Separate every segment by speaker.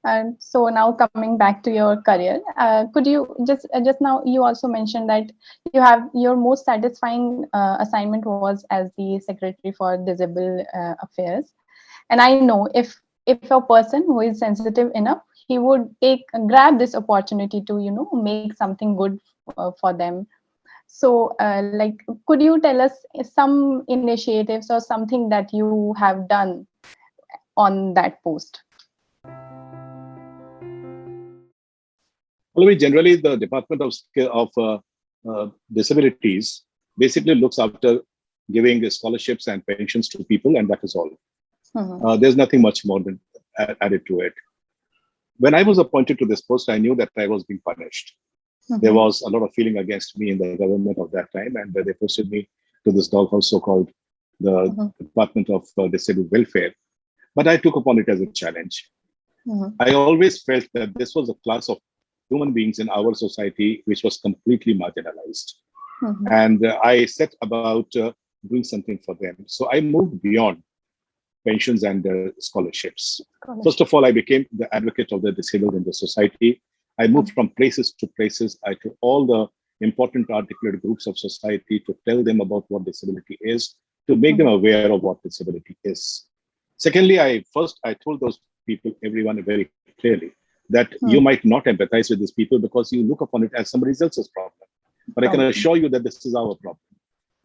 Speaker 1: And so now coming back to your career, could you just now you also mentioned that you have your most satisfying assignment was as the secretary for Disable Affairs, and I know if a person who is sensitive enough, he would grab this opportunity to make something good for them. So, like, could you tell us some initiatives or something that you have done on that post?
Speaker 2: Well, generally, the Department of Disabilities basically looks after giving scholarships and pensions to people, and that is all. There's nothing much more than added to it. When I was appointed to this post, I knew that I was being punished. There was a lot of feeling against me in the government of that time, and they posted me to this doghouse, so-called the Department of Disabled Welfare. But I took upon it as a challenge. I always felt that this was a class of human beings in our society which was completely marginalized. And I set about doing something for them. So I moved beyond pensions and scholarships. First of all, I became the advocate of the disabled in the society. I moved from places to places. I took all the important articulate groups of society to tell them about what disability is, to make them aware of what disability is. Secondly, I told those people, everyone very clearly, that you might not empathize with these people because you look upon it as somebody else's problem. But I can assure you that this is our problem.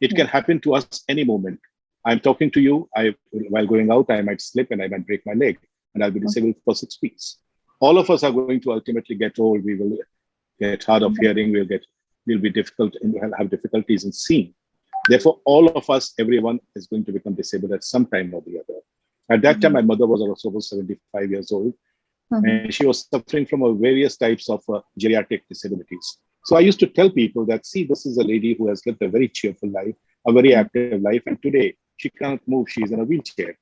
Speaker 2: It can happen to us any moment. I'm talking to you, while going out, I might slip and I might break my leg and I'll be disabled for 6 weeks. All of us are going to ultimately get old. We will get hard of hearing. We'll be difficult and we'll have difficulties in seeing. Therefore, all of us, everyone is going to become disabled at some time or the other. At that time, my mother was also 75 years old, and she was suffering from various types of geriatric disabilities. So I used to tell people that, see, this is a lady who has lived a very cheerful life, a very active life, and today she can't move. She's in a wheelchair.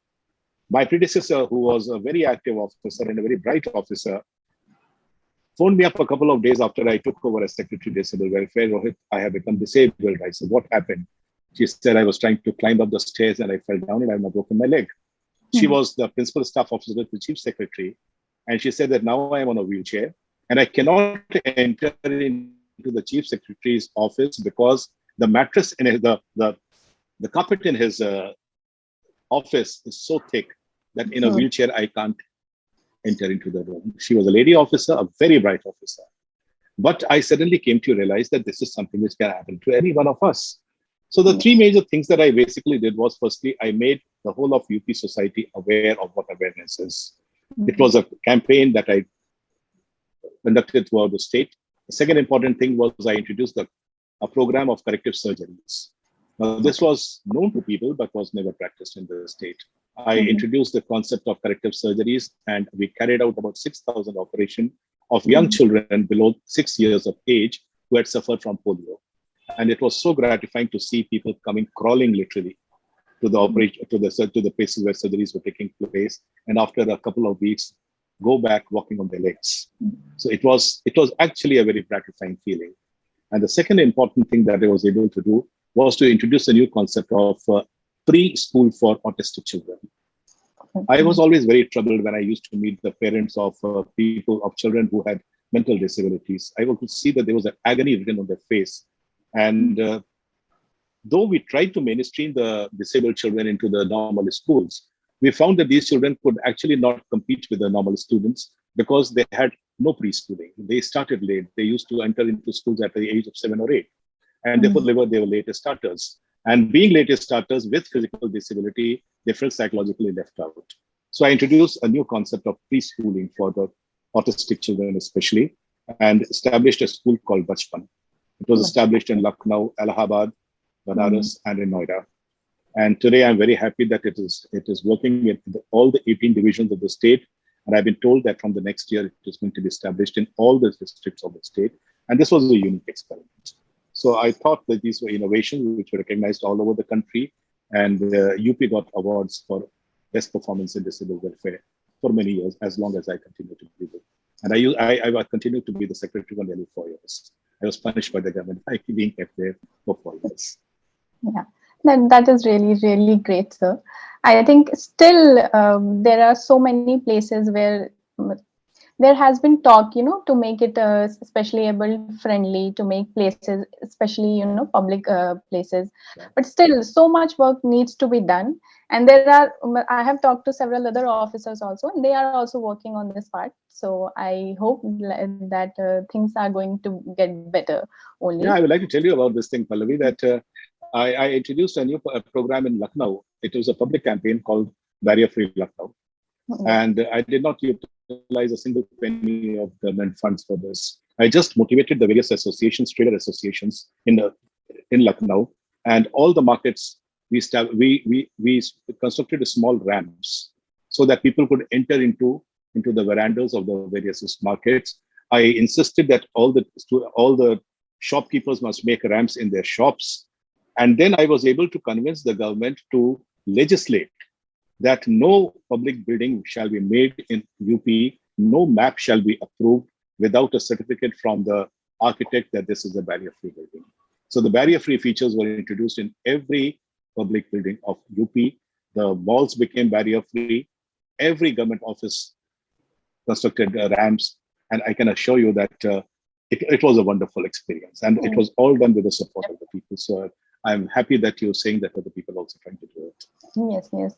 Speaker 2: My predecessor, who was a very active officer and a very bright officer, phoned me up a couple of days after I took over as Secretary Disabled Welfare. Rohit, I have become disabled. I said, what happened? She said, I was trying to climb up the stairs and I fell down and I've broken my leg. She was the principal staff officer with the chief secretary. And she said that now I am on a wheelchair and I cannot enter into the chief secretary's office because the mattress in the carpet in his office is so thick that in a wheelchair, I can't enter into the room. She was a lady officer, a very bright officer. But I suddenly came to realize that this is something which can happen to any one of us. So the three major things that I basically did was, firstly, I made the whole of UP society aware of what awareness is. It was a campaign that I conducted throughout the state. The second important thing was I introduced a program of corrective surgeries. Now, this was known to people, but was never practiced in the state. I introduced the concept of corrective surgeries, and we carried out about 6,000 operations of young children below 6 years of age who had suffered from polio. And it was so gratifying to see people coming crawling literally to the operation, to the places where surgeries were taking place, and after a couple of weeks, go back walking on their legs. So it was actually a very gratifying feeling. And the second important thing that I was able to do was to introduce a new concept of preschool for autistic children. I was always very troubled when I used to meet the parents of children who had mental disabilities. I could see that there was an agony written on their face. And though we tried to mainstream the disabled children into the normal schools, we found that these children could actually not compete with the normal students because they had no preschooling. They started late. They used to enter into schools at the age of 7 or 8. And therefore, they were late starters. And being late starters with physical disability, they felt psychologically left out. So I introduced a new concept of preschooling for the autistic children especially, and established a school called Bachpan. It was established in Lucknow, Allahabad, Banaras, and in Noida. And today I'm very happy that it is working in all the 18 divisions of the state. And I've been told that from the next year, it is going to be established in all the districts of the state. And this was a unique experiment. So I thought that these were innovations which were recognized all over the country. And UP got awards for best performance in disabled welfare for many years, as long as I continue to be there. And I continued to be the secretary for nearly 4 years. I was punished by the government by being kept there for 4 years.
Speaker 1: Yeah, that is really, really great, sir. I think still there are so many places where there has been talk, to make it especially able friendly, to make places, especially, public places. But still, so much work needs to be done. And I have talked to several other officers also, and they are also working on this part. So I hope that things are going to get better
Speaker 2: Yeah,
Speaker 1: only.
Speaker 2: I would like to tell you about this thing, Pallavi, that I introduced a new program in Lucknow. It was a public campaign called Barrier Free Lucknow.
Speaker 1: Yes.
Speaker 2: And I did not utilize a single penny of government funds for this. I just motivated the various associations, trader associations in Lucknow, and all the markets. We constructed small ramps so that people could enter into the verandas of the various markets. I insisted that all the shopkeepers must make ramps in their shops, and then I was able to convince the government to legislate that no public building shall be made in UP, no map shall be approved without a certificate from the architect that this is a barrier-free building. So the barrier-free features were introduced in every public building of UP. The malls became barrier-free. Every government office constructed ramps, and I can assure you that it was a wonderful experience, and it
Speaker 1: Mm.
Speaker 2: was all done with the support of the people. So I'm happy that you're saying that other people also trying to do it.
Speaker 1: Yes, yes.